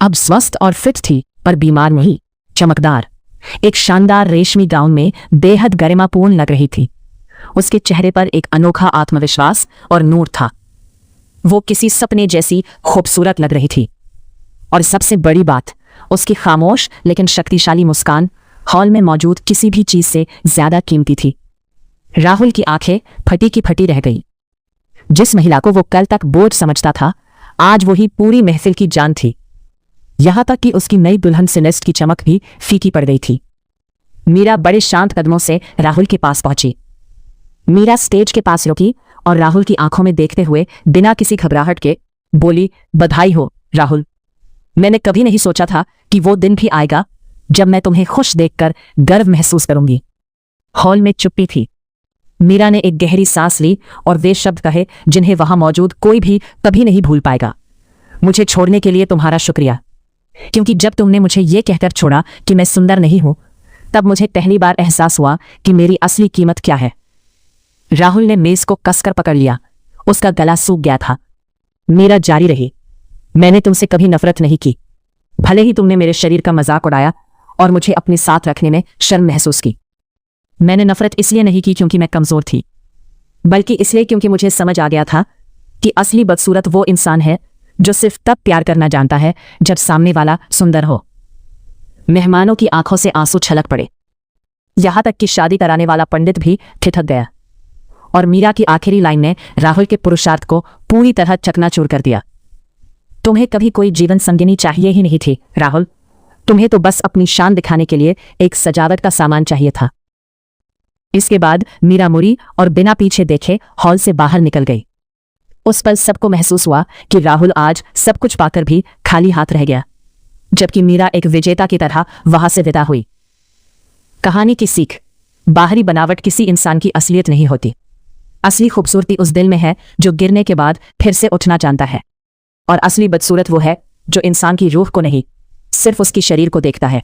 अब स्वस्थ और फिट थी, पर बीमार नहीं, चमकदार। एक शानदार रेशमी गाउन में बेहद गरिमापूर्ण लग रही थी। उसके चेहरे पर एक अनोखा आत्मविश्वास और नूर था। वो किसी सपने जैसी खूबसूरत लग रही थी। और सबसे बड़ी बात, उसकी खामोश लेकिन शक्तिशाली मुस्कान हॉल में मौजूद किसी भी चीज से ज्यादा कीमती थी। राहुल की आंखें फटी की फटी रह गई। जिस महिला को वो कल तक बोझ समझता था, आज वही पूरी महफिल की जान थी। यहां तक कि उसकी नई दुल्हन सेलेस्ट की चमक भी फीकी पड़ गई थी। मीरा बड़े शांत कदमों से राहुल के पास पहुंची। मीरा स्टेज के पास रुकी और राहुल की आंखों में देखते हुए बिना किसी घबराहट के बोली, बधाई हो राहुल। मैंने कभी नहीं सोचा था कि वो दिन भी आएगा जब मैं तुम्हें खुश देखकर गर्व महसूस करूंगी। हॉल में चुप्पी थी। मीरा ने एक गहरी सांस ली और वे शब्द कहे जिन्हें वहां मौजूद कोई भी कभी नहीं भूल पाएगा। मुझे छोड़ने के लिए तुम्हारा शुक्रिया, क्योंकि जब तुमने मुझे ये कहकर छोड़ा कि मैं सुंदर नहीं हूं, तब मुझे पहली बार एहसास हुआ कि मेरी असली कीमत क्या है। राहुल ने मेज को कसकर पकड़ लिया। उसका गला सूख गया था। मीरा जारी रही, मैंने तुमसे कभी नफरत नहीं की। भले ही तुमने मेरे शरीर का मजाक उड़ाया और मुझे अपने साथ रखने में शर्म महसूस की। मैंने नफरत इसलिए नहीं की क्योंकि मैं कमजोर थी, बल्कि इसलिए क्योंकि मुझे समझ आ गया था कि असली बदसूरत वो इंसान है जो सिर्फ तब प्यार करना जानता है जब सामने वाला सुंदर हो। मेहमानों की आंखों से आंसू छलक पड़े। यहां तक कि शादी कराने वाला पंडित भी ठिठक गया। और मीरा की आखिरी लाइन ने राहुल के पुरुषार्थ को पूरी तरह चकनाचूर कर दिया। तुम्हें कभी कोई जीवन संगिनी चाहिए ही नहीं थी राहुल। तुम्हें तो बस अपनी शान दिखाने के लिए एक सजावट का सामान चाहिए था। इसके बाद मीरा मुड़ी और बिना पीछे देखे हॉल से बाहर निकल गई। उस पल सबको महसूस हुआ कि राहुल आज सब कुछ पाकर भी खाली हाथ रह गया, जबकि मीरा एक विजेता की तरह वहां से विदा हुई। कहानी की सीख, बाहरी बनावट किसी इंसान की असलियत नहीं होती। असली खूबसूरती उस दिल में है जो गिरने के बाद फिर से उठना जानता है। और असली बदसूरत वो है जो इंसान की रूह को नहीं, सिर्फ उसकी शरीर को देखता है।